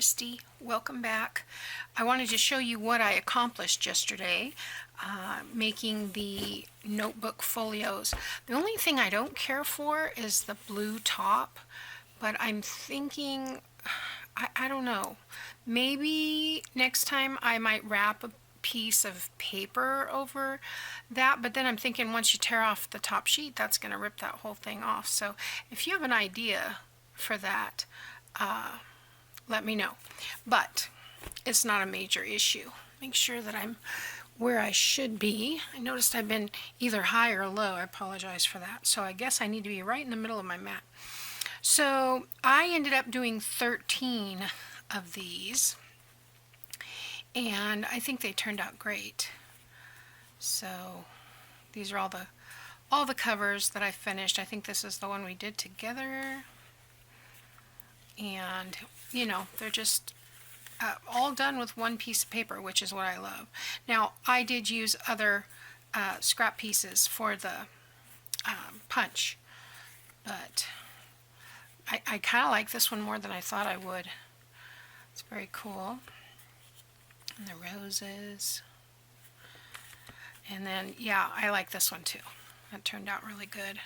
Kristi. Welcome back. I wanted to show you what I accomplished yesterday making the notebook folios. The only thing I don't care for is the blue top, but I'm thinking, I don't know, maybe next time I might wrap a piece of paper over that, but then I'm thinking once you tear off the top sheet, that's going to rip that whole thing off. So if you have an idea for that, let me know. But it's not a major issue. Make sure that I'm where I should be. I noticed I've been either high or low. I apologize for that. So I guess I need to be right in the middle of my mat. So I ended up doing 13 of these, and I think they turned out great. So these are all the covers that I finished. I think this is the one we did together. And, you know, they're just all done with one piece of paper, which is what I love. Now, I did use other scrap pieces for the punch, but I kind of like this one more than I thought I would. It's very cool. And the roses. And then, yeah, I like this one too. That turned out really good.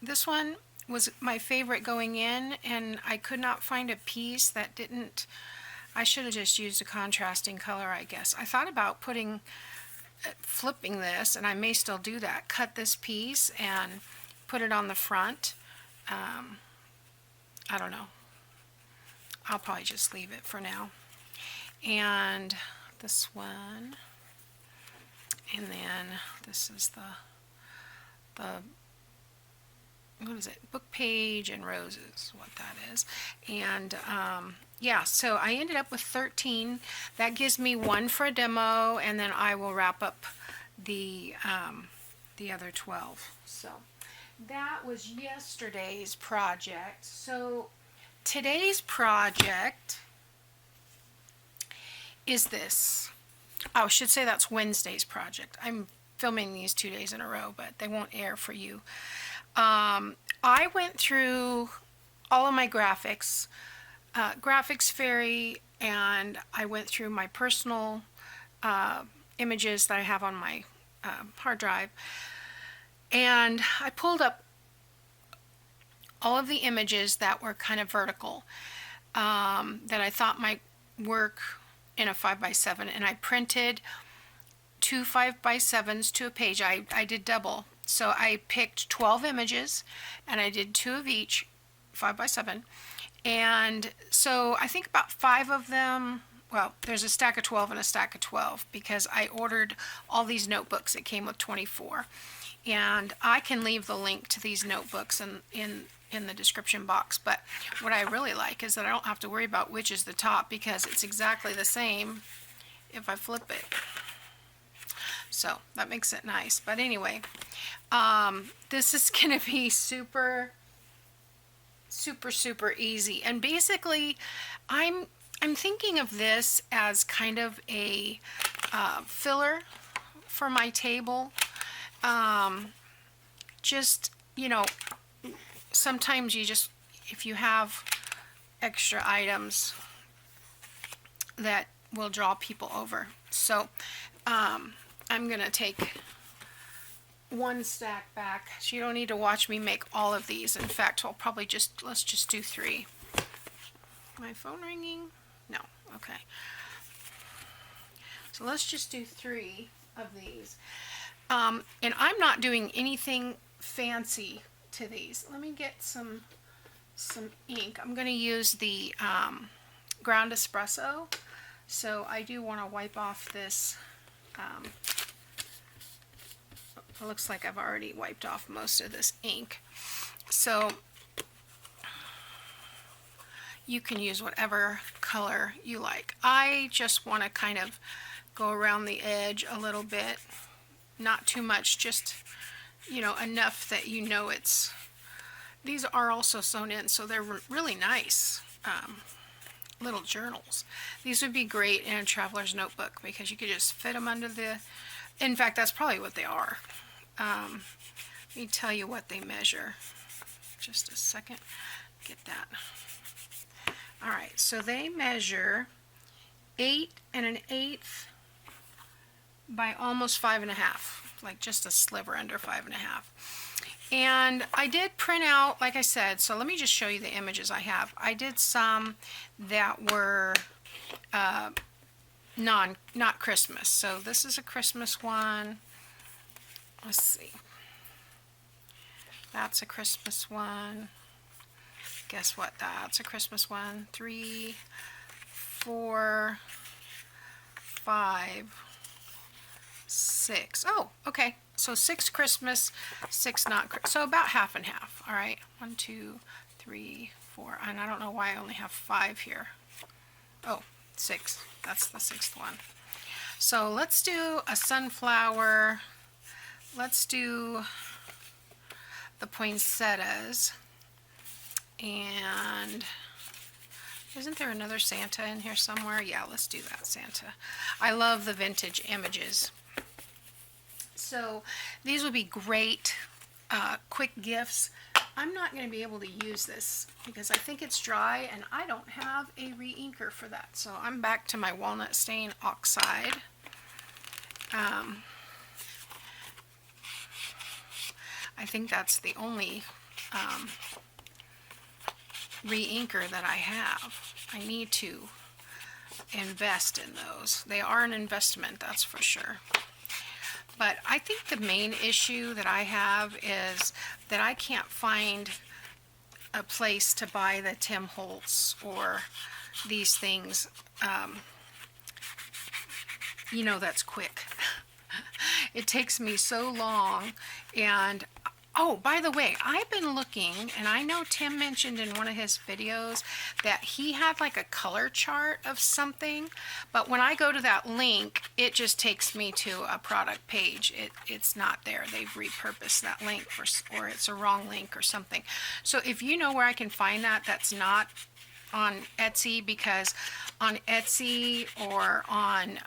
This one was my favorite going in, and I could not find a piece that didn't. I should have just used a contrasting color, I guess. I thought about flipping this, and I may still do that. Cut this piece and put it on the front. I don't know. I'll probably just leave it for now. And this one, and then this is the what is it? Book page and roses, what that is. And yeah, so I ended up with 13. That gives me one for a demo, and then I will wrap up the other 12. So that was yesterday's project. So today's project is this. Oh, I should say that's Wednesday's project. I'm filming these 2 days in a row, but they won't air for you. I went through all of my graphics, Graphics Fairy, and I went through my personal images that I have on my hard drive, and I pulled up all of the images that were kind of vertical that I thought might work in a 5x7, and I printed 2 5x7s to a page. I did double. So I picked 12 images, and I did 2 of each, 5x7. And so I think about 5 of them, well, there's a stack of 12 and a stack of 12, because I ordered all these notebooks. It came with 24. And I can leave the link to these notebooks in the description box. But what I really like is that I don't have to worry about which is the top, because it's exactly the same if I flip it. So that makes it nice. But anyway, this is going to be super easy. And basically, I'm thinking of this as kind of a filler for my table. Just, you know, sometimes if you have extra items that will draw people over. So I'm going to take one stack back, so you don't need to watch me make all of these. In fact, let's just do 3. My phone ringing? No. Okay. So let's just do 3 of these. And I'm not doing anything fancy to these. Let me get some ink. I'm going to use the ground espresso. So I do want to wipe off this. It looks like I've already wiped off most of this ink. So you can use whatever color you like. I just want to kind of go around the edge a little bit. Not too much, just, you know, enough that you know it's... These are also sewn in, so they're really nice little journals. These would be great in a traveler's notebook, because you could just fit them under the... In fact, that's probably what they are. Let me tell you what they measure. Just a second. Get that. All right, so they measure 8 1/8 by almost 5 1/2, like just a sliver under 5 1/2. And I did print out, like I said, so let me just show you the images I have. I did some that were not Christmas. So this is a Christmas one. Let's see. That's a Christmas one. Guess what? That's a Christmas one. 3, 4, 5, 6. Oh, okay. So 6 Christmas, 6 not. So about half and half. All right. 1, 2, 3, 4. And I don't know why I only have 5 here. Oh, 6. That's the 6th one. So let's do a sunflower. Let's do the poinsettias. And isn't there another Santa in here somewhere? Yeah, let's do that Santa. I love the vintage images. So these would be great quick gifts. I'm not going to be able to use this because I think it's dry and I don't have a re-inker for that. So I'm back to my walnut stain oxide. I think that's the only re-inker that I have. I need to invest in those. They are an investment, that's for sure. But I think the main issue that I have is that I can't find a place to buy the Tim Holtz or these things, you know, that's quick. It takes me so long. And oh, by the way, I've been looking, and I know Tim mentioned in one of his videos that he had like a color chart of something, but when I go to that link, it just takes me to a product page. It's not there. They've repurposed that link, or it's a wrong link or something. So if you know where I can find that, that's not on Etsy, because on Etsy or on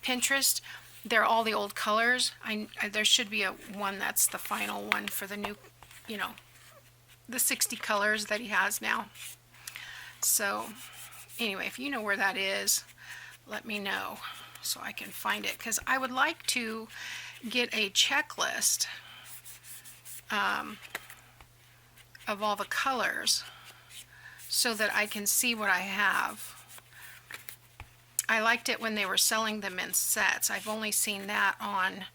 Pinterest, they're all the old colors. There should be one that's the final one for the new, you know, the 60 colors that he has now. So anyway, if you know where that is, let me know so I can find it, because I would like to get a checklist of all the colors so that I can see what I have. I liked it when they were selling them in sets. I've only seen that on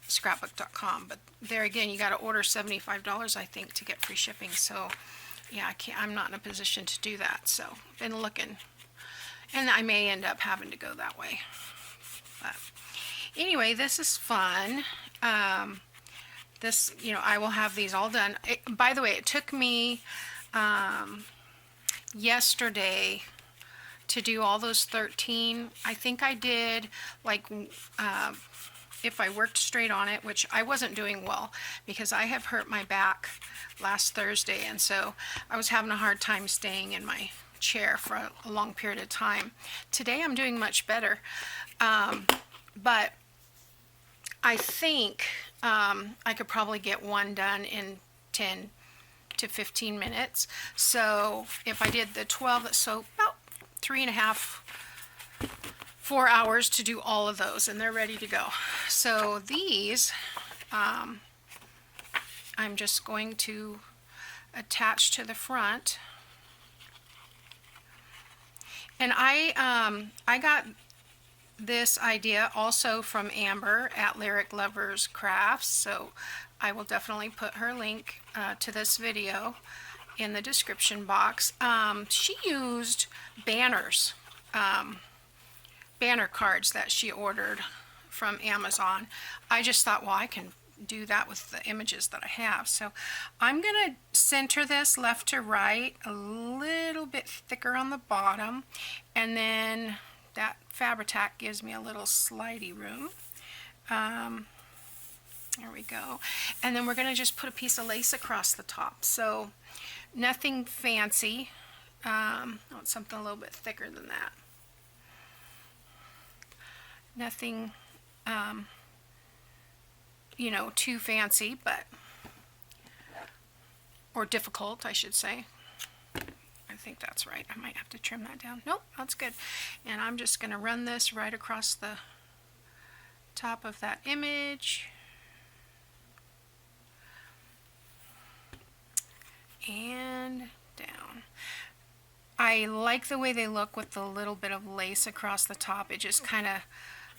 scrapbook.com, but there again, you got to order $75, I think, to get free shipping. So yeah, I'm not in a position to do that. So been looking, and I may end up having to go that way. But anyway, this is fun. This, you know, I will have these all done. By the way, it took me yesterday to do all those 13. I think I did, like, if I worked straight on it, which I wasn't doing well because I have hurt my back last Thursday, and so I was having a hard time staying in my chair for a long period of time. Today I'm doing much better, but I think I could probably get one done in 10 to 15 minutes. So if I did the 12, so about 3.5, 4 hours to do all of those, and they're ready to go. So these, I'm just going to attach to the front. And I got this idea also from Amber at Lyric Lovers Crafts, so I will definitely put her link to this video in the description box. She used banners, banner cards that she ordered from Amazon. I just thought, well, I can do that with the images that I have. So I'm gonna center this left to right, a little bit thicker on the bottom, and then that Fabri-Tac gives me a little slidey room. There we go. And then we're gonna just put a piece of lace across the top. So nothing fancy. I want something a little bit thicker than that. Nothing, you know, too fancy, but, or difficult, I should say. I think that's right. I might have to trim that down. Nope, that's good. And I'm just going to run this right across the top of that image. And down. I like the way they look with the little bit of lace across the top. It just kind of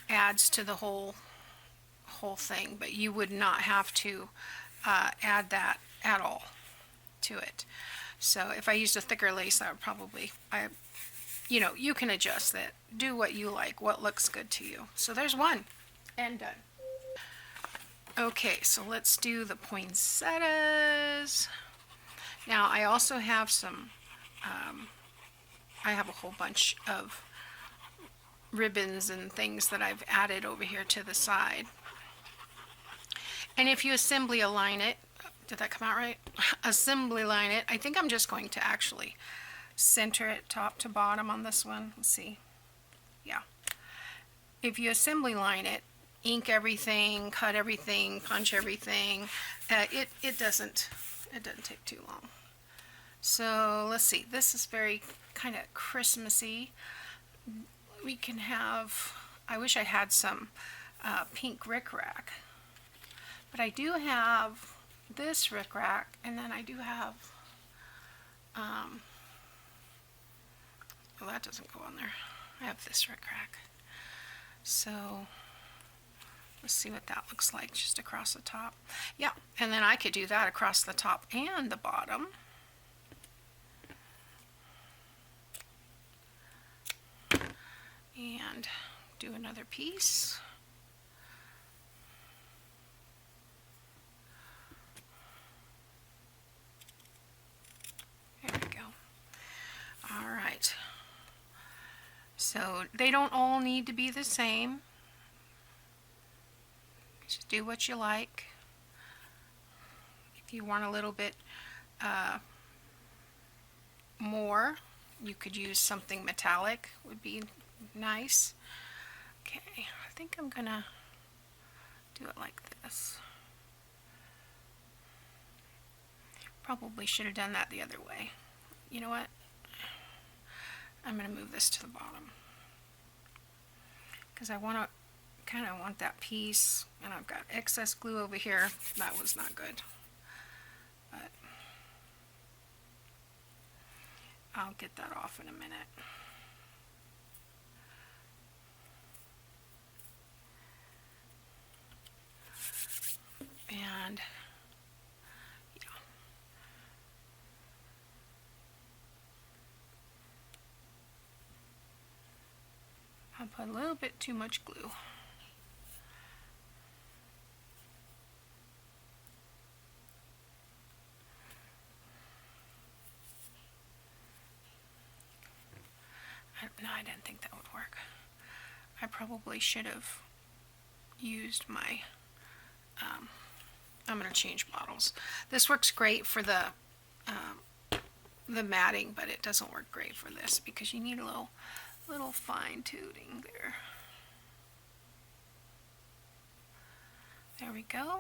adds to the whole thing, but you would not have to add that at all to it. So if I used a thicker lace, that would probably, you know, you can adjust that. Do what you like, what looks good to you. So there's one, and done. Okay, so let's do the poinsettias. Now I also have some, I have a whole bunch of ribbons and things that I've added over here to the side. And if you assembly align it, did that come out right? Assembly line it. I think I'm just going to actually center it top to bottom on this one. Let's see. Yeah. If you assembly line it, ink everything, cut everything, punch everything, it doesn't take too long. So let's see. This is very kind of Christmassy. We can have, I wish I had some pink rickrack, but I do have this rickrack, and then I do have, well, that doesn't go on there. I have this rickrack. So let's see what that looks like just across the top. Yeah, and then I could do that across the top and the bottom. And do another piece. There we go. All right. So they don't all need to be the same. Just do what you like. If you want a little bit more, you could use something metallic, would be nice. Okay, I think I'm gonna do it like this. Probably should have done that the other way. You know what? I'm gonna move this to the bottom because I want to kind of want that piece, and I've got excess glue over here. That was not good, but I'll get that off in a minute. And yeah. I'll put a little bit too much glue. No, I didn't think that would work. I probably should have used my, I'm going to change bottles. This works great for the matting, but it doesn't work great for this because you need a little fine tuning there. There we go.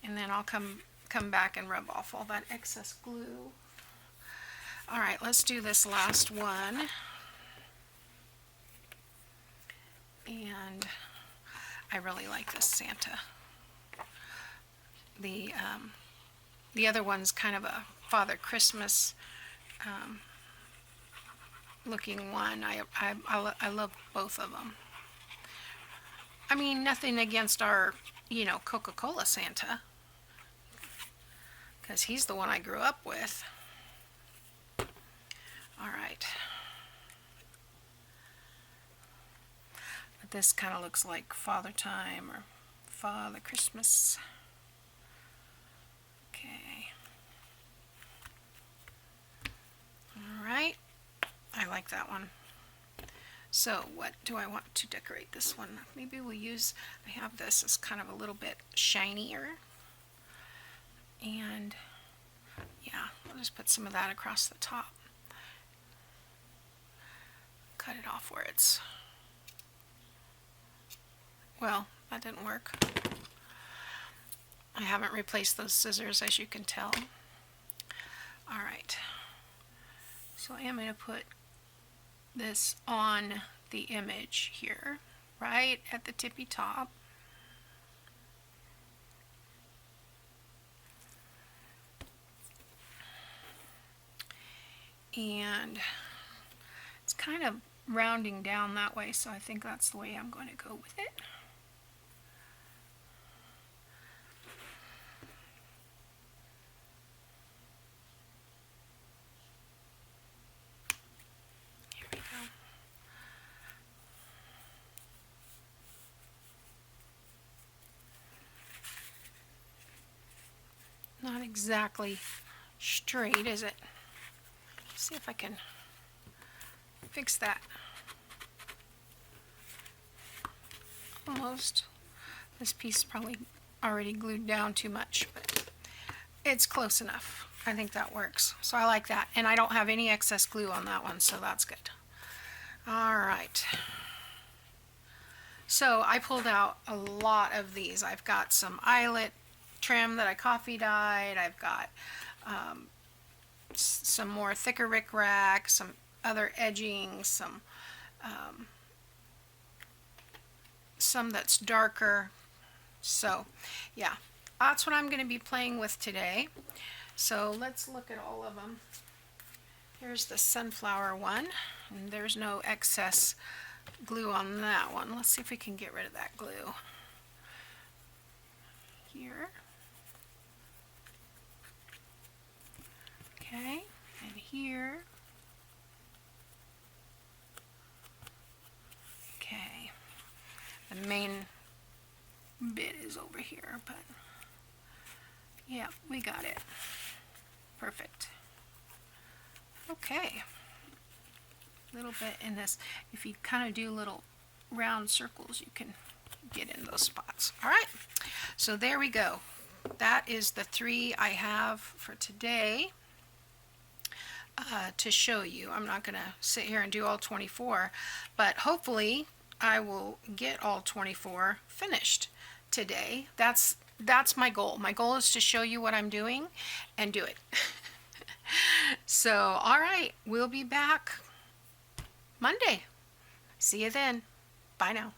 And then I'll come back and rub off all that excess glue. All right, let's do this last one. And I really like this Santa. The other one's kind of a Father Christmas looking one. I love both of them. I mean, nothing against our, you know, Coca-Cola Santa, because he's the one I grew up with. All right. But this kind of looks like Father Time or Father Christmas. Okay. All right. I like that one. So what do I want to decorate this one? Maybe we'll use, I have this as kind of a little bit shinier. And yeah, I'll just put some of that across the top. Cut it off where it's, well, that didn't work. I haven't replaced those scissors, as you can tell. All right. So I am going to put this on the image here, right at the tippy top. And it's kind of rounding down that way, so I think that's the way I'm going to go with it. Here we go. Not exactly straight, is it? See if I can fix that. Almost. This piece is probably already glued down too much, but it's close enough. I think that works. So I like that. And I don't have any excess glue on that one, so that's good. All right. So I pulled out a lot of these. I've got some Eyelet trim that I coffee dyed. I've got some more thicker rickrack, some other edging, some that's darker. So yeah, that's what I'm going to be playing with today. So let's look at all of them. Here's the sunflower one, and there's no excess glue on that one. Let's see if we can get rid of that glue. Here. Okay, and here. Okay, the main bit is over here, but yeah, we got it. Perfect. Okay, a little bit in this. If you kind of do little round circles, you can get in those spots. All right, so there we go. That is the 3 I have for today. To show you. I'm not going to sit here and do all 24, but hopefully I will get all 24 finished today. That's my goal. My goal is to show you what I'm doing and do it. So, all right, we'll be back Monday. See you then. Bye now.